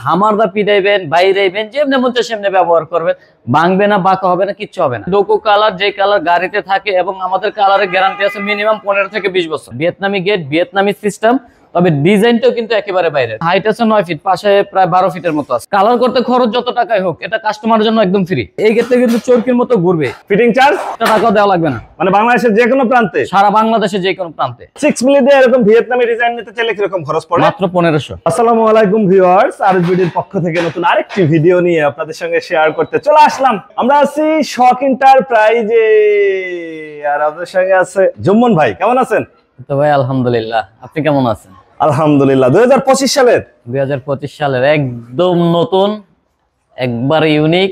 হামারদা পিটাইবেন, বাইরাইবেন, যেমনি মন চায় সেমনি ব্যবহার করবেন। ভাঙবে না, বাঁকা হবে না, কিচ্ছু হবে না। ডোকো কালার, যে কালার গাড়িতে থাকে এবং আমাদের কালারের গ্যারান্টি আছে মিনিমাম 15 থেকে 20 বছর। ভিয়েতনামি গেট, ভিয়েতনামি সিস্টেম, তবে ডিজাইনটাও কিন্তু একেবারে বাইরে। হাইট আছে 9 ফিট, পাশে প্রায় 12 ফিটের মতো আছে। কালার করতে খরচ যত টাকাই হোক, এটা কাস্টমারের জন্য একদম ফ্রি। এই গেটটা কিন্তু চরকির মতো ঘুরবে। ফিটিং চার্জ টাকাও দেওয়া লাগবে না, মানে বাংলাদেশের যে কোনো প্রান্তে, সারা বাংলাদেশে যে কোনো প্রান্তে। 6 মিলি দিয়ে এরকম ভিয়েতনামি ডিজাইন নিতে চাইলে কিরকম খরচ পড়ে? মাত্র 1500। আসসালামু আলাইকুম ভিউয়ার্স, আরএসবিডির পক্ষ থেকে নতুন আরেকটি ভিডিও নিয়ে আপনাদের সঙ্গে শেয়ার করতে চলে আসলাম। আমরা আছি শখ এন্টারপ্রাইজে, আর আপনাদের সঙ্গে আছে জুম্মন ভাই। কেমন আছেন? তো ভাই আলহামদুলিল্লাহ, আপনি কেমন আছেন? আলহামদুলিল্লাহ। 2025 সালের 2025 সালের একদম নতুন, একবার ইউনিক,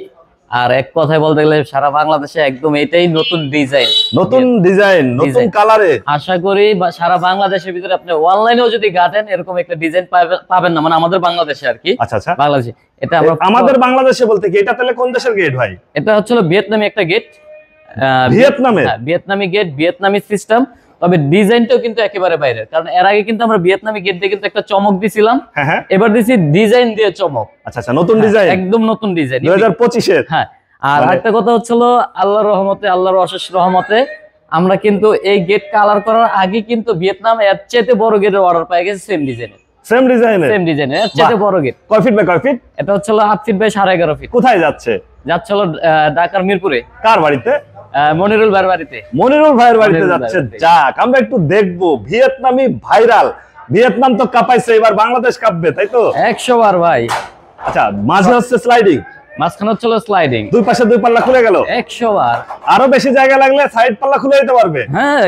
আর এক কথায় বলতে গেলে সারা বাংলাদেশে একদম এটাই নতুন ডিজাইন, নতুন ডিজাইন, নতুন কালারে। আশা করি সারা বাংলাদেশের ভিতরে আপনি অনলাইনেও যদি গাটেন এরকম একটা ডিজাইন পাবেন না, মানে আমাদের বাংলাদেশে আর কি। আচ্ছা আচ্ছা, বাংলাদেশে এটা আমাদের বাংলাদেশে বলতে কি এটা তাহলে কোন দেশের গেট ভাই? এটা হচ্ছে ভিয়েতনামি একটা গেট। ভিয়েতনামি গেট, ভিয়েতনামি সিস্টেম, তবে ডিজাইনটাও কিন্তু একেবারে বাইরের। কারণ এর আগে কিন্তু আমরা ভিয়েতনামি গেট দিয়ে কিন্তু একটা চমক দিছিলাম, এবার দিছি ডিজাইন দিয়ে চমক। আচ্ছা আচ্ছা, নতুন ডিজাইন, একদম নতুন ডিজাইন 2025 এর। হ্যাঁ, আর একটা কথা হচ্ছিল আল্লাহর রহমতে, আল্লাহর অশেষ রহমতে আমরা কিন্তু এই গেট কালার করার আগে কিন্তু ভিয়েতনাম এর চেয়ে বড় গেটের অর্ডার পাই গেছে, সেম ডিজাইনের। সেম ডিজাইনের এর চেয়ে বড় গেট। কয় ফিট বাই কয় ফিট? এটা হচ্ছিল 8 ফিট বাই 11.5 ফিট। কোথায় যাচ্ছে? যাচ্ছিল ঢাকার মিরপুরে। কার বাড়িতে? মনিরুল ভাইয়ের বাড়িতে। মনিরুল ভাইয়ের বাড়িতে যাচ্ছে। যাক, আমরা একটু দেখবো ভিয়েতনামি ভাইরাল। ভিয়েতনাম তো কাঁপাইছে, এবার বাংলাদেশ কাঁপবে, তাই তো? 100 বার ভাই। আচ্ছা, মাঝে হচ্ছে স্লাইডিং, মাঝখানে হচ্ছিল স্লাইডিং, দুই পাশে দুই পাল্লা খুলে গেল। 100 বার। আরো বেশি জায়গা লাগলে সাইড পাল্লা খুলে দিতে পারবে। হ্যাঁ,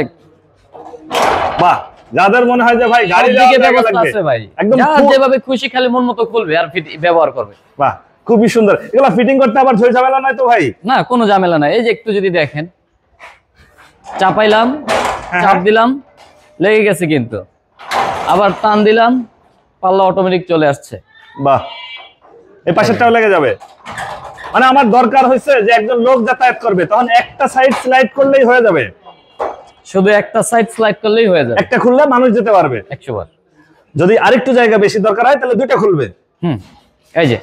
বাহ, যাদের মনে হয় যে ভাই গাড়ি দিকে ব্যবস্থা আছে ভাই, একদম যেভাবে খুশি খালি মন মতো খুলবে আর ব্যবহার করবে। বাহ, খুবই সুন্দর। এগুলা ফিটিং করতে আবার ঝই ঝামেলা নাই তো ভাই? না, কোনো ঝামেলা নাই। এই যে একটু যদি দেখেন, চাপাইলাম, চাপ দিলাম, লেগে গেছে, কিন্তু আবার টান দিলাম, পাল্লা অটোমেটিক চলে আসছে। বাহ, এই পাশেরটাও লেগে যাবে। মানে আমার দরকার হয়েছে যে একজন লোক যাতায়াত করবে, তখন একটা সাইড স্লাইড করলেই হয়ে যাবে। শুধু একটা সাইড স্লাইড করলেই হয়ে যাবে, একটা খুললে মানুষ যেতে পারবে 100 বার। যদি আরেকটু জায়গা বেশি দরকার হয় তাহলে দুইটা খুলবে। এই যে,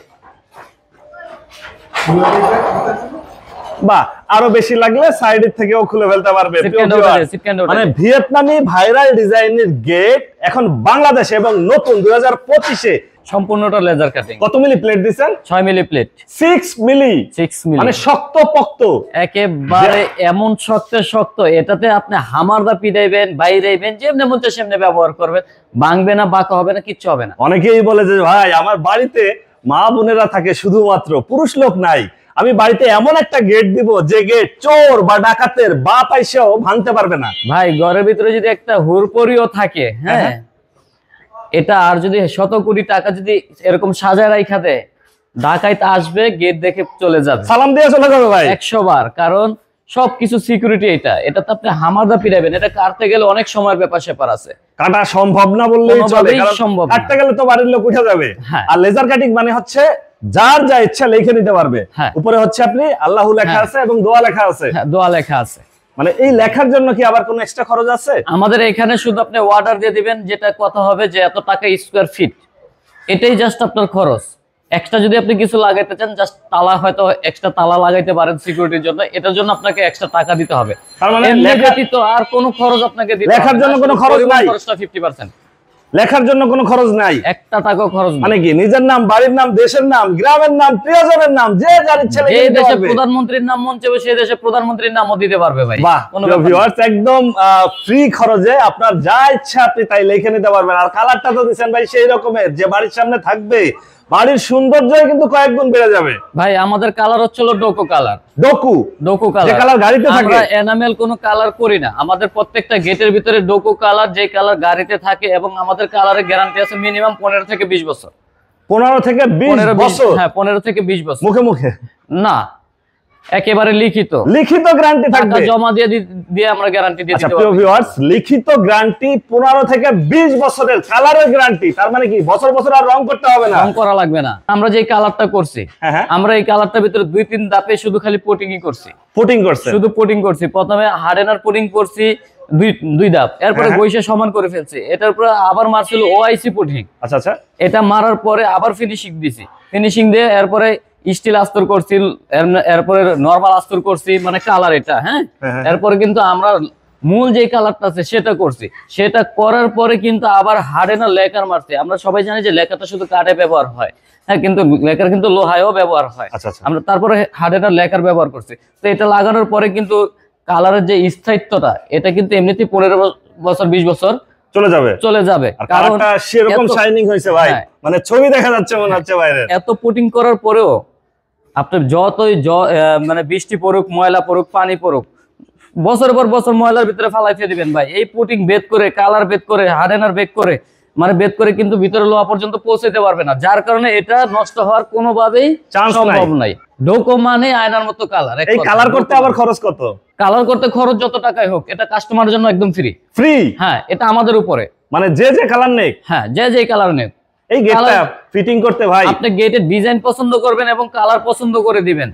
বাহ, আরো বেশি লাগলে সাইডের থেকেও খুলে ফেলতে পারবে। মানে ভিয়েতনামি ভাইরাল ডিজাইনের গেট এখন বাংলাদেশে এবং নতুন 2025 এ সম্পূর্ণটা লেজার কাটিং। কত মিলি প্লেট দিবেন? 6 মিলি প্লেট। 6 মিলি, মানে শক্ত পক্ত, একেবারে এমন শক্ত। এটাতে আপনি হামারদা পিটাইবেন, বাইরাইবেন, যেমনি মন চায় সেমনি ব্যবহার করবেন। ভাঙবে না, বাঁকা হবে না, কিচ্ছু হবে না। অনেকেই বলে যে ভাই আমার বাড়িতে মা বোনেরা থাকে, শুধুমাত্র পুরুষ লোক নাই, আমি বাড়িতে এমন একটা গেট দিব যে গেট চোর বা ডাকাতের বা পাইছেও ভাঙতে পারবে না। ভাই, ঘরের ভিতরে যদি একটা হুরপরিও থাকে, হ্যাঁ, এটা আর যদি 100 কোটি টাকা যদি এরকম সাজায় রাখা দেয়, ডাকাইতে আসবে, গেট দেখে চলে যাবে, সালাম দিয়ে চলে যাবে ভাই 100 বার। কারণ সবকিছু সিকিউরিটি এটা তো আপনি হামারদা পিটাইবেন, এটা কাটতে গেলে অনেক সময়ের ব্যাপার স্যাপার আছে, কাটা সম্ভব না বললেই চলে, কারণ সম্ভব কাটতে গেলে তো বাড়ির লোক উঠে যাবে। আর লেজার কাটিং মানে হচ্ছে যার যা ইচ্ছা লিখে নিতে পারবে। উপরে হচ্ছে আপনি আল্লাহু লেখা আছে এবং দোয়া লেখা আছে। দোয়া লেখা আছে। মানে এই লেখার জন্য কি আবার কোনো এক্সট্রা খরচ আছে? আমাদের এখানে শুধু আপনি অর্ডার দিয়ে দিবেন, যেটা কথা হবে যে এত টাকা স্কয়ার ফিট, এটাই জাস্ট আপনার খরচ। এক্সট্রা যদি আপনি কিছু লাগাইতে চান, জাস্ট তালা হয়তো এক্সট্রা তালা লাগাইতে পারেন সিকিউরিটির জন্য, এটার জন্য আপনাকে এক্সট্রা টাকা দিতে হবে। তার মানে ব্যতীত আর কোনো খরচ আপনাকে দিতে হবে না। লেখার জন্য কোনো খরচ নাই, খরচটা 50%। লেখার জন্য কোনো খরচ নাই, একটা টাকাও খরচ নাই। মানে কি নিজের নাম, বাড়ির নাম, দেশের নাম, গ্রামের নাম, প্রিয়জনের নাম, যে যার ইচ্ছা লিখে দিতে পারবে। প্রধানমন্ত্রীর নাম মন চাইবে সেই দেশে প্রধানমন্ত্রীর নামও দিতে পারবে ভাই। বাহ, ভিউয়ার্স, একদম ফ্রি খরচে আপনার যা ইচ্ছা আপনি তাই লিখে নিতে পারবেন। আর কালারটা তো দিবেন ভাই সেই রকমের যে বাড়ির সামনে থাকবে, বাড়ির সৌন্দর্যই কিন্তু কয়েক গুণ বেড়ে যাবে। ভাই, আমাদের কালার হচ্ছে ডোকো কালার। ডোকো কালার, যে কালার গাড়িতে থাকে। আমরা এনামেল কোনো কালার করি না। আমাদের প্রত্যেকটা গেটের ভিতরে ডোকো কালার, যে কালার গাড়িতে থাকে, এবং আমাদের কালারের গ্যারান্টি আছে মিনিমাম 15 থেকে 20 বছর। 15 থেকে 20 বছর? হ্যাঁ, 15 থেকে 20 বছর। মুখে মুখে না, একেবারে লিখিত গ্যারান্টি থাকবে। টাকা জমা দিয়ে আমরা গ্যারান্টি দিয়ে দিতে পারবো। ভিউয়ার্স, লিখিত গ্যারান্টি 15 থেকে 20 বছরের কালারের গ্যারান্টি। তার মানে কি বছর বছর আর রং করতে হবে না, রং করা লাগবে না। আমরা যে কালারটা করছি, আমরা এই কালারটার ভিতরে 2-3 ধাপে শুধু খালি শুধু পোটিং করছি। প্রথমে হার্ডেনার পোটিং করছি, দুই ধাপ, এরপরে হ্যাঁ। বইসা সমান করে ফেলছে। এটার পরে আবার মারছিল ওআইসি পুটিং। আচ্ছা আচ্ছা, এটা মারার পরে আবার ফিনিশিং দিছি, ফিনিশিং দিয়ে এরপরে স্টিল আস্তর করছি, এরপরে নরমাল আস্তর করছি, মানে কালার এটা। হ্যাঁ, হ্যাঁ। এরপরে কিন্তু আমরা মূল যে কালারটা আছে সেটা করছি। সেটা করার পরে কিন্তু আবার হার্ডেনার লেকার মারছি। আমরা সবাই জানি যে লেকারটা শুধু কাঠে ব্যবহার হয়, হ্যাঁ, কিন্তু লেকার কিন্তু লোহায়ও ব্যবহার হয়। আচ্ছা আচ্ছা, আমরা তারপরে হার্ডেনার লেকার ব্যবহার করছি। তো এটা লাগানোর পরে কিন্তু কালারের যে স্থায়িত্বটা, এটা কিন্তু এমনিতেই 15 বছর 20 বছর চলে যাবে। কারণ কালারটা সেরকম এত- শাইনিং হয়েছে ভাই, হ্যাঁ। মানে ছবি দেখা যাচ্ছে মনে হচ্ছে বাইরে। এত পুটিং করার পরেও আপনার যতই মানে বৃষ্টি পড়ুক, ময়লা পড়ুক, পানি পড়ুক, বছরের পর বছর ময়লার ভিতরে ফালাই ফেলে দিবেন ভাই। এই পুটিং বেদ করে, কালার বেদ করে, হার্ডেনার বেদ করে, মানে বেদ করে কিন্তু ভিতরে লোহা পর্যন্ত পৌঁছাতে পারবে না। যার কারণে এটা নষ্ট হওয়ার কোনোভাবেই চান্স সম্ভব নাই। ডোকো মানে আয়নার মতো কালার। এই কালার করতে আবার খরচ কত? কালার করতে খরচ যত টাকাই হোক, এটা কাস্টমারের জন্য একদম ফ্রি। ফ্রি? হ্যাঁ, এটা আমাদের উপরে। মানে যে যে কালার নেই? হ্যাঁ, যে কালার নেই। এই গেটটা কালার- ফিটিং করতে ভাই আপনি গেটের ডিজাইন পছন্দ করবেন এবং কালার পছন্দ করে দিবেন,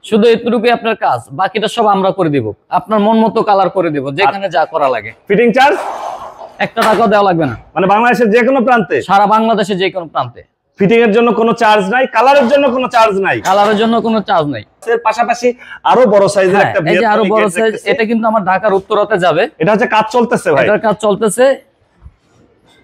শুধু এতটুকুই আপনার কাজ। বাকিটা সব আমরা করে দিব, আপনার মন মতো কালার করে দিব, যেখানে যা করা লাগে। ফিটিং চার্জ 1 টাকাও দেওয়া লাগবে না, মানে বাংলাদেশের যে কোনো প্রান্তে সারা বাংলাদেশে যে কোনো প্রান্তে। ফিটিং এর জন্য কোনো চার্জ নাই, কালারের জন্য কোনো চার্জ নাই। কালারের জন্য কোনো চার্জ নাই। এর পাশাপাশি আরো বড় সাইজের হ্যাঁ, একটা এই যে আরো ভিয়েতনামি বড় গেট সাইজ, দেখতেছি। এটা কিন্তু আমার ঢাকার উত্তরাতে যাবে। এটা হচ্ছে কাজ চলতেছে ভাই, এটার কাজ চলতেছে।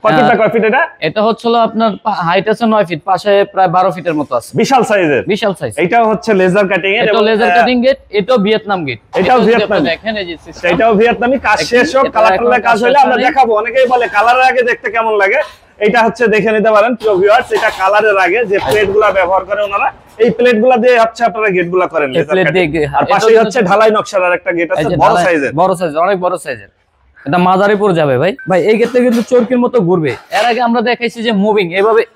কত ফিট কয় ফিট এটা? এটা হচ্ছিল আপনার হাইট আছে 9 ফিট, পাশে প্রায় 12 ফিটের মতো আছে, বিশাল সাইজের। বিশাল সাইজ। এইটাও হচ্ছে লেজার কাটিং এর, এটা লেজার কাটিং গেট, এটাও ভিয়েতনাম গেট। এটাও ভিয়েতনাম। দেখেন এই যে system। এটাও ভিয়েতনামি। কাজ শেষ হোক, এটা কালার এখনো টালার কাজ কাজ হলে শেষ আমরা হয়নি। দেখাবো। অনেকেই বলে কালারের আগে দেখতে কেমন লাগে, এটা হচ্ছে দেখে নিতে পারেন প্রিয় ভিউয়ার্স। এটা কালারের আগে যে প্লেটগুলা ব্যবহার করে ওনারা, এই প্লেটগুলা দিয়ে হচ্ছে আপনারা গেটগুলা করেন এই লেজার plate কাটিং। দিয়ে, আর এটা পাশেই হচ্ছে- হচ্ছে ঢালাই নকশার আরেকটা গেট এই আছে যে বড় ঢালাই- সাইজের। বড় সাইজের, অনেক বড় সাইজের। এটা মাঝারিপুর যাবে ভাই। ভাই এই গেটটা কিন্তু চরকির মতো ঘুরবে। এর আগে আমরা দেখাইছি যে মুভিং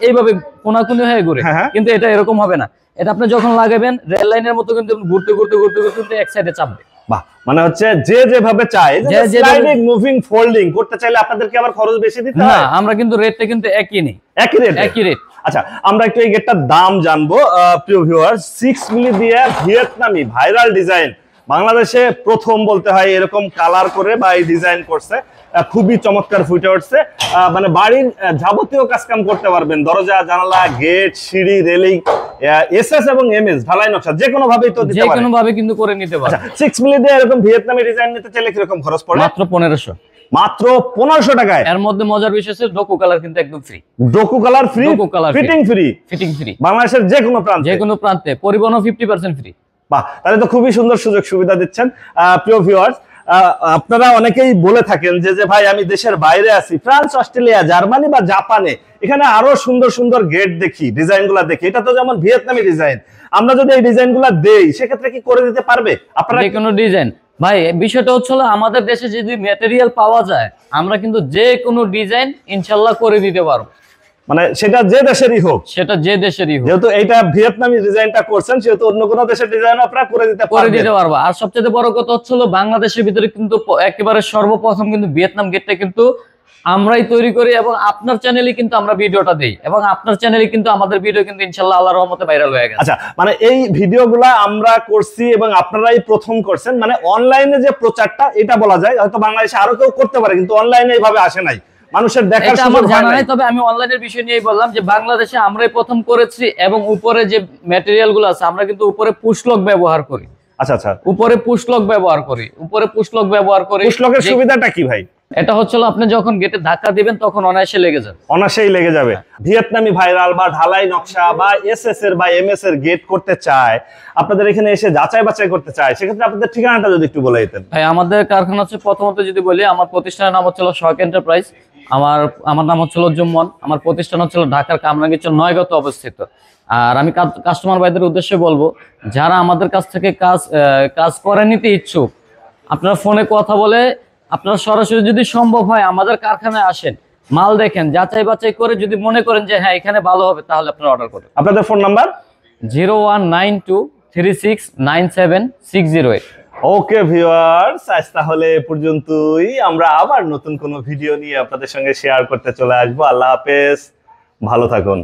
এইভাবে কোনাকুনি হয়ে ঘুরে, হ্যাঁ, হ্যাঁ। কিন্তু এটা এরকম হবে না। এটা আপনি যখন লাগাবেন রেল লাইনের মতো কিন্তু ঘুরতে ঘুরতে ঘুরতে ঘুরতে কিন্তু এক সাইডে চাপবে। বাহ, মানে হচ্ছে যে যেভাবে চায়, যে যেভাবে- স্লাইডিং মুভিং ফোল্ডিং করতে চাইলে আপনাদেরকে আবার খরচ বেশি দিতে না, হয়? আমরা কিন্তু রেটটা কিন্তু একই নেই, একই রেট? একই রেট। আচ্ছা, আমরা একটু এই গেটটার দাম জানবো প্রিয় ভিউয়ার্স। 6 মিলি দিয়ে ভিয়েতনামি ভাইরাল ডিজাইন, বাংলাদেশে প্রথম বলতে হয় এরকম কালার করে বা এই ডিজাইন করছে, খুবই চমৎকার ফুটে উঠছে। মানে বাড়ির যাবতীয় কাজ কাম করতে পারবেন, দরজা জানালা গেট সিঁড়ি রেলিং, এসএস এবং এমএস ঢালাই নকশা যে কোনো ভাবেই তো যে দিতে পারেন। কোনো ভাবে কিন্তু করে নিতে পারবে। 6 মিলি দিয়ে এরকম ভিয়েতনামি ডিজাইন নিতে চাইলে কিরকম খরচ পড়ে? মাত্র 1500। মাত্র 1500 টাকায়। এর মধ্যে মজার বিষয় হচ্ছে ডোকো কালার কিন্তু একদম ফ্রি। ডোকু কালার ফ্রি, ডোকো colour fitting free, fitting free, বাংলাদেশের যে কোনো প্রান্তে। যে কোনো প্রান্তে। পরিবহন 50% ফ্রি। বাহ, তাহলে তো খুবই সুন্দর সুযোগ সুবিধা দিচ্ছেন। প্রিয় ভিউয়ার্স, আপনারা অনেকেই বলে থাকেন যে ভাই আমি দেশের বাইরে আছি, ফ্রান্স, অস্ট্রেলিয়া, জার্মানি বা জাপানে, এখানে আরো সুন্দর সুন্দর গেট দেখি, ডিজাইনগুলো দেখি। এটা তো যেমন ভিয়েতনামি ডিজাইন, আমরা যদি এই ডিজাইনগুলো দেই সেক্ষেত্রে কি করে দিতে পারবে আপনারা? যে কোনো ডিজাইন ভাই, বিষয়টা হচ্ছে হলো আমাদের দেশে যদি ম্যাটেরিয়াল পাওয়া যায়, আমরা কিন্তু যে কোনো ডিজাইন ইনশাল্লাহ করে দিতে পারবো। মানে সেটা যে দেশেরই হোক, সেটা যে দেশেরই হোক, যেহেতু এইটা ভিয়েতনামি ডিজাইনটা করছেন, সেহেতু অন্য কোনো দেশের ডিজাইন আপনারা করে দিতে করে পারবেন। দিতে পারবো। আর সবচেয়ে বড় কথা হচ্ছে হলো বাংলাদেশের ভিতরে কিন্তু একেবারে সর্বপ্রথম কিন্তু ভিয়েতনাম গেটটা কিন্তু আমরাই তৈরি করি, এবং আপনার চ্যানেলে কিন্তু আমরা ভিডিওটা দেই, এবং আপনার চ্যানেলে কিন্তু আমাদের ভিডিও কিন্তু ইনশাল্লাহ আল্লাহর রহমতে ভাইরাল হয়ে গেছে। আচ্ছা, মানে এই ভিডিওগুলা আমরা করছি এবং আপনারাই প্রথম করছেন, মানে অনলাইনে যে প্রচারটা এটা বলা যায়, হয়তো বাংলাদেশে আরো কেউ করতে পারে কিন্তু অনলাইনে এইভাবে আসে নাই, মানুষের দেখার এটা আমার সুযোগ হয় জানা নাই। নাই, তবে আমি অনলাইনের বিষয় নিয়েই বললাম যে বাংলাদেশে আমরাই প্রথম করেছি, এবং উপরে যে ম্যাটেরিয়াল গুলো আছে আমরা কিন্তু উপরে পুশলক ব্যবহার করি। আচ্ছা আচ্ছা, উপরে পুশলক ব্যবহার করি, উপরে পুশলক ব্যবহার করি। পুশলকের সুবিধাটা কি ভাই? এটা হচ্ছিল আপনি যখন গেটে ধাক্কা দিবেন তখন অনায়াসে লেগে যাবে। অনাসেই লেগে যাবে। ভিয়েতনামি ভাইরাল বা ঢালাই নকশা বা এসএস এর বা এমএস এর গেট করতে চায়, আপনাদের এখানে এসে যাচাই বাছাই করতে চায়, সেক্ষেত্রে আপনাদের ঠিকানাটা যদি একটু বলে দিতেন। ভাই আমাদের কারখানা হচ্ছে, প্রথমত যদি বলি, আমার প্রতিষ্ঠানের নাম হচ্ছিল শখ এন্টারপ্রাইজ। আমার নাম হচ্ছিল জুম্মন। আমার প্রতিষ্ঠান হচ্ছিল ঢাকার কামরাঙ্গীরচর 9 অবস্থিত। আর আমি কাস্টমার ভাইদের উদ্দেশ্যে বলবো, যারা আমাদের কাছ থেকে কাজ করে নিতে ইচ্ছুক, আপনারা ফোনে কথা বলে, আপনারা সরাসরি যদি সম্ভব হয় আমাদের কারখানায় আসেন, মাল দেখেন, যাচাই বাছাই করে যদি মনে করেন যে হ্যাঁ এখানে ভালো হবে, তাহলে আপনারা অর্ডার করবেন। আপনাদের ফোন নাম্বার? 0192369608। ওকে ভিউয়ার্স, আজ তাহলে এ পর্যন্তই। আমরা আবার নতুন কোনো ভিডিও নিয়ে আপনাদের সঙ্গে শেয়ার করতে চলে আসবো। আল্লাহ হাফেজ, ভালো থাকুন।